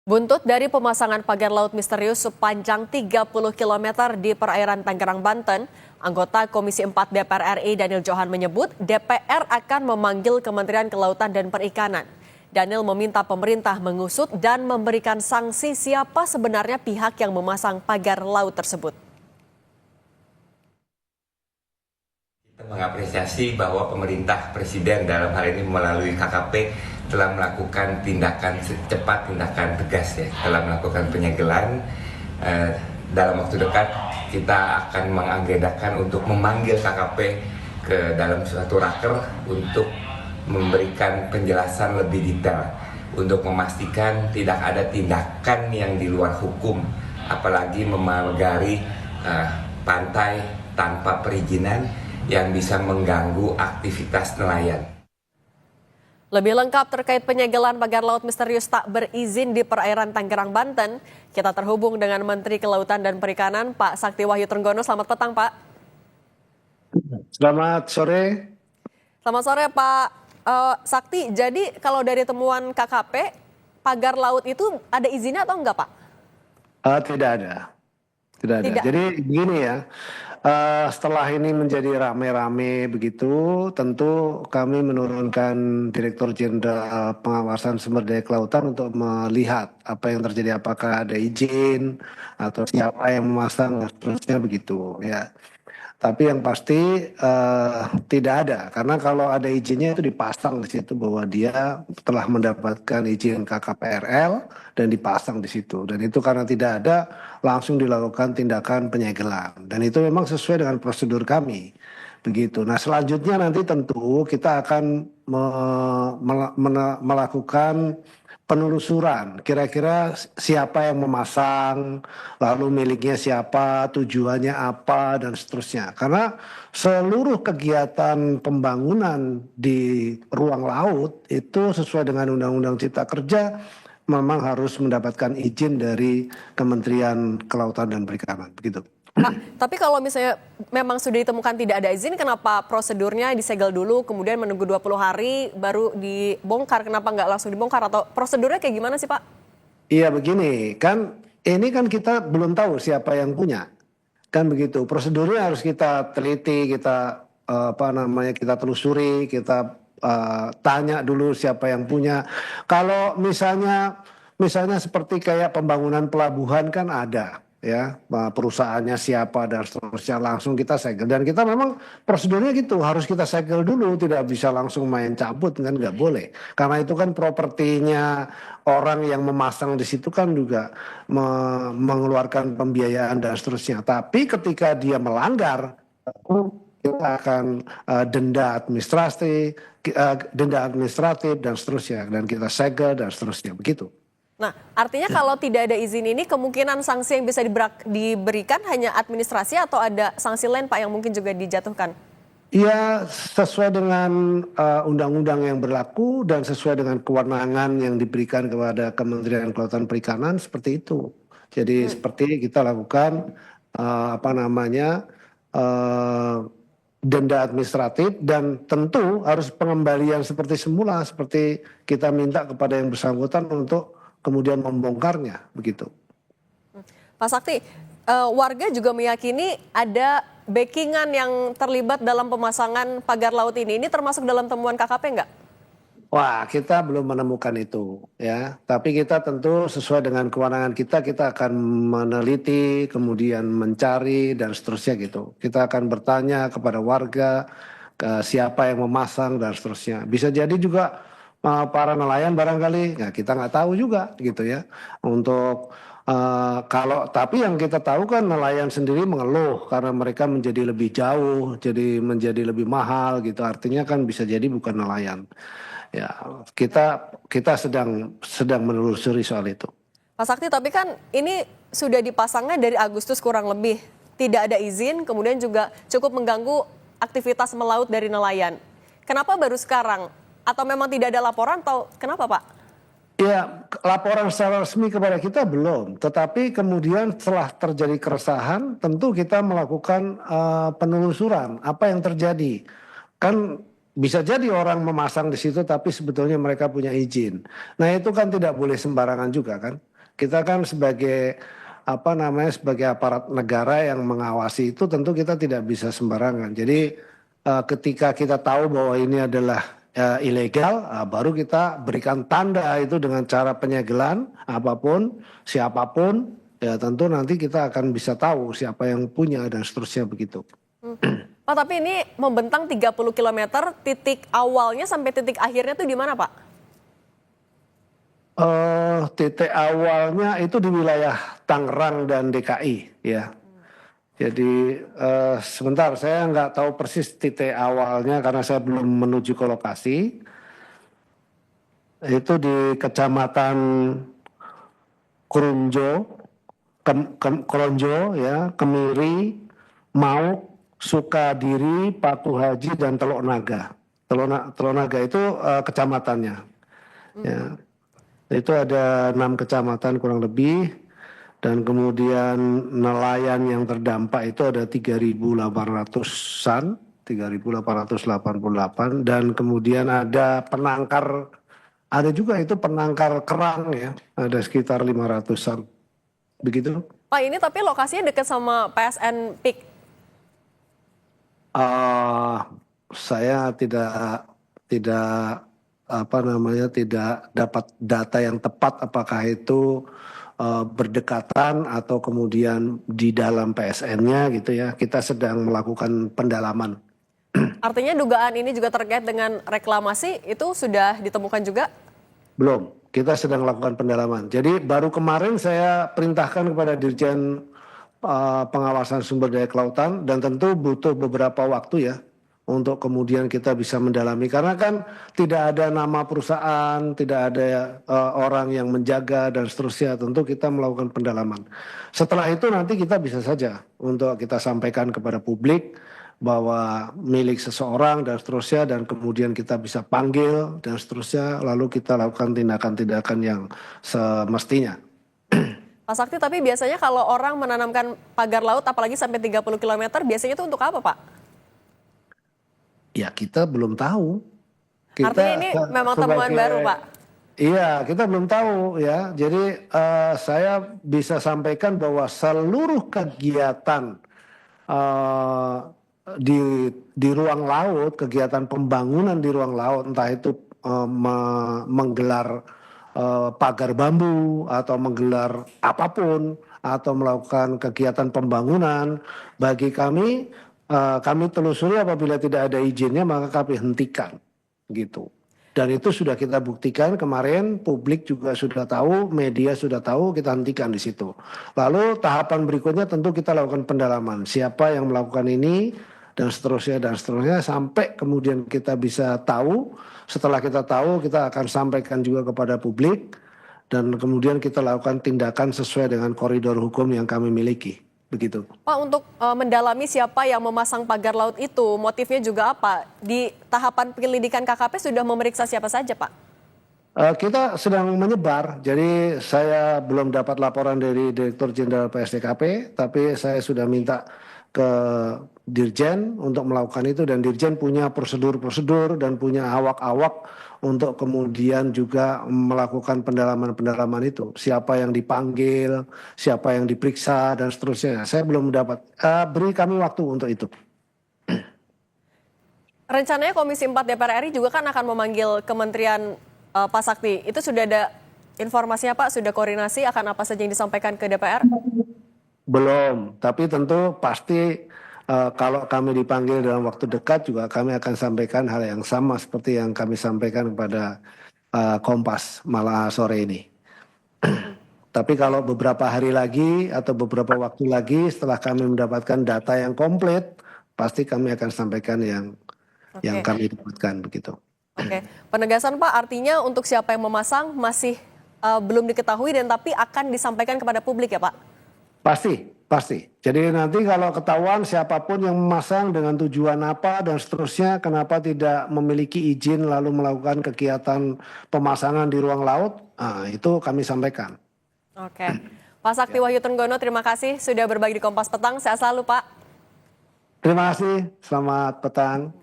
Buntut dari pemasangan pagar laut misterius sepanjang 30 km di perairan Tangerang, Banten, anggota Komisi 4 DPR RI Daniel Johan menyebut DPR akan memanggil Kementerian Kelautan dan Perikanan. Daniel meminta pemerintah mengusut dan memberikan sanksi siapa sebenarnya pihak yang memasang pagar laut tersebut. Kita mengapresiasi bahwa pemerintah presiden dalam hal ini melalui KKP telah melakukan tindakan secepat, tindakan tegas ya, telah melakukan penyegelan. Dalam waktu dekat kita akan mengagendakan untuk memanggil KKP ke dalam suatu raker untuk memberikan penjelasan lebih detail untuk memastikan tidak ada tindakan yang di luar hukum, apalagi memagari pantai tanpa perizinan yang bisa mengganggu aktivitas nelayan. Lebih lengkap terkait penyegelan pagar laut misterius tak berizin di perairan Tangerang, Banten, kita terhubung dengan Menteri Kelautan dan Perikanan, Pak Sakti Wahyu Trenggono. Selamat petang, Pak. Selamat sore. Selamat sore, Pak Sakti. Jadi kalau dari temuan KKP, pagar laut itu ada izinnya atau enggak, Pak? Tidak ada. Jadi begini ya, setelah ini menjadi rame-rame begitu, tentu kami menurunkan Direktur Jenderal Pengawasan Sumber Daya Kelautan untuk melihat apa yang terjadi, apakah ada izin atau siapa yang memasang dan seterusnya begitu ya. Tapi yang pasti tidak ada, karena kalau ada izinnya itu dipasang di situ bahwa dia telah mendapatkan izin KKPRL dan dipasang di situ. Dan itu karena tidak ada, langsung dilakukan tindakan penyegelan. Dan itu memang sesuai dengan prosedur kami. Begitu. Nah selanjutnya nanti tentu kita akan melakukan penelusuran, kira-kira siapa yang memasang, lalu miliknya siapa, tujuannya apa, dan seterusnya. Karena seluruh kegiatan pembangunan di ruang laut itu sesuai dengan Undang-Undang Cipta Kerja memang harus mendapatkan izin dari Kementerian Kelautan dan Perikanan. Begitu. Pak, tapi kalau misalnya memang sudah ditemukan tidak ada izin, kenapa prosedurnya disegel dulu, kemudian menunggu 20 hari baru dibongkar? Kenapa nggak langsung dibongkar? Atau prosedurnya kayak gimana sih, Pak? Iya begini, kan ini kan kita belum tahu siapa yang punya. Kan begitu, prosedurnya harus kita teliti, kita kita telusuri, kita tanya dulu siapa yang punya. Kalau misalnya seperti kayak pembangunan pelabuhan kan ada ya, perusahaannya siapa dan seterusnya, langsung kita segel. Dan kita memang prosedurnya gitu, harus kita segel dulu, tidak bisa langsung main cabut, kan nggak boleh. Karena itu kan propertinya orang yang memasang di situ kan juga mengeluarkan pembiayaan dan seterusnya. Tapi ketika dia melanggar, kita akan denda administratif dan seterusnya, dan kita segel dan seterusnya, begitu. Nah, artinya kalau tidak ada izin ini, kemungkinan sanksi yang bisa diberikan hanya administrasi atau ada sanksi lain, Pak, yang mungkin juga dijatuhkan? Ya, sesuai dengan undang-undang yang berlaku dan sesuai dengan kewenangan yang diberikan kepada Kementerian Kelautan Perikanan, seperti itu. Jadi seperti kita lakukan denda administratif, dan tentu harus pengembalian seperti semula, seperti kita minta kepada yang bersangkutan untuk kemudian membongkarnya, begitu. Pak Sakti, warga juga meyakini ada backingan yang terlibat dalam pemasangan pagar laut ini. Ini termasuk dalam temuan KKP enggak? Wah, kita belum menemukan itu ya. Tapi kita tentu sesuai dengan kewenangan kita akan meneliti, kemudian mencari dan seterusnya gitu. Kita akan bertanya kepada warga, siapa yang memasang dan seterusnya. Bisa jadi juga para nelayan barangkali, ya kita nggak tahu juga gitu ya. Untuk tapi yang kita tahu kan nelayan sendiri mengeluh karena mereka menjadi lebih jauh, jadi menjadi lebih mahal gitu. Artinya kan bisa jadi bukan nelayan. Ya, kita sedang menelusuri soal itu. Pak Sakti, tapi kan ini sudah dipasangnya dari Agustus kurang lebih. Tidak ada izin, kemudian juga cukup mengganggu aktivitas melaut dari nelayan. Kenapa baru sekarang? Atau memang tidak ada laporan atau kenapa, Pak? Ya, laporan secara resmi kepada kita belum. Tetapi kemudian setelah terjadi keresahan, tentu kita melakukan penelusuran apa yang terjadi. Kan bisa jadi orang memasang di situ tapi sebetulnya mereka punya izin. Nah itu kan tidak boleh sembarangan juga kan. Kita kan sebagai sebagai aparat negara yang mengawasi itu tentu kita tidak bisa sembarangan. Jadi ketika kita tahu bahwa ini adalah ilegal, baru kita berikan tanda itu dengan cara penyegelan apapun, siapapun, ya tentu nanti kita akan bisa tahu siapa yang punya dan seterusnya begitu. Pak, tapi ini membentang 30 km, titik awalnya sampai titik akhirnya tuh di mana, Pak? Titik awalnya itu di wilayah Tangerang dan DKI, ya. Jadi sebentar, saya nggak tahu persis titik awalnya karena saya belum menuju ke lokasi. Itu di Kecamatan Kronjo, Kronjo, ya, Kemiri, Mauk, Sukadiri, Patu Haji, dan Teluk Naga. Teluk Naga itu kecamatannya. Ya. Itu ada 6 kecamatan kurang lebih, dan kemudian nelayan yang terdampak itu ada 3.800-an, 3.888, dan kemudian ada penangkar, ada juga itu penangkar kerang ya, ada sekitar 500-an. Begitu. Pak, ini tapi lokasinya dekat sama PSN PIK. Saya tidak tidak dapat data yang tepat apakah itu berdekatan atau kemudian di dalam PSN-nya gitu ya. Kita sedang melakukan pendalaman. Artinya dugaan ini juga terkait dengan reklamasi, itu sudah ditemukan juga? Belum, kita sedang melakukan pendalaman. Jadi baru kemarin saya perintahkan kepada Dirjen Pengawasan Sumber Daya Kelautan, dan tentu butuh beberapa waktu ya untuk kemudian kita bisa mendalami, karena kan tidak ada nama perusahaan, tidak ada orang yang menjaga dan seterusnya. Tentu kita melakukan pendalaman. Setelah itu nanti kita bisa saja untuk kita sampaikan kepada publik bahwa milik seseorang dan seterusnya, dan kemudian kita bisa panggil dan seterusnya, lalu kita lakukan tindakan-tindakan yang semestinya. Pak Sakti, tapi biasanya kalau orang menanamkan pagar laut apalagi sampai 30 km, biasanya itu untuk apa, Pak? Ya kita belum tahu. Artinya ini memang temuan baru, Pak? Iya, kita belum tahu ya. Jadi saya bisa sampaikan bahwa seluruh kegiatan di ruang laut, kegiatan pembangunan di ruang laut, entah itu menggelar pagar bambu atau menggelar apapun atau melakukan kegiatan pembangunan, bagi kami telusuri, apabila tidak ada izinnya maka kami hentikan gitu. Dan itu sudah kita buktikan kemarin, publik juga sudah tahu, media sudah tahu, kita hentikan di situ. Lalu tahapan berikutnya tentu kita lakukan pendalaman, siapa yang melakukan ini dan seterusnya sampai kemudian kita bisa tahu. Setelah kita tahu, kita akan sampaikan juga kepada publik, dan kemudian kita lakukan tindakan sesuai dengan koridor hukum yang kami miliki. Begitu. Pak, untuk mendalami siapa yang memasang pagar laut itu, motifnya juga apa? Di tahapan penyelidikan KKP sudah memeriksa siapa saja, Pak? Kita sedang menyebar, jadi saya belum dapat laporan dari Direktur Jenderal PSDKP, tapi saya sudah minta ke Dirjen untuk melakukan itu, dan Dirjen punya prosedur-prosedur dan punya awak-awak untuk kemudian juga melakukan pendalaman-pendalaman itu. Siapa yang dipanggil, siapa yang diperiksa, dan seterusnya. Saya belum dapat. Beri kami waktu untuk itu. Rencananya Komisi 4 DPR RI juga kan akan memanggil Kementerian Pak Sakti. Itu sudah ada informasinya, Pak? Sudah koordinasi akan apa saja yang disampaikan ke DPR? Belum, tapi tentu pasti kalau kami dipanggil dalam waktu dekat juga kami akan sampaikan hal yang sama seperti yang kami sampaikan kepada Kompas malam sore ini. Tapi kalau beberapa hari lagi atau beberapa waktu lagi setelah kami mendapatkan data yang komplit, pasti kami akan sampaikan yang kami dapatkan begitu. Oke, penegasan Pak, artinya untuk siapa yang memasang masih belum diketahui dan tapi akan disampaikan kepada publik ya Pak? Pasti. Jadi nanti kalau ketahuan siapapun yang memasang dengan tujuan apa dan seterusnya, kenapa tidak memiliki izin lalu melakukan kegiatan pemasangan di ruang laut, itu kami sampaikan. Oke, Pak Sakti Wahyu Trenggono, terima kasih sudah berbagi di Kompas Petang. Sehat selalu Pak. Terima kasih, selamat petang.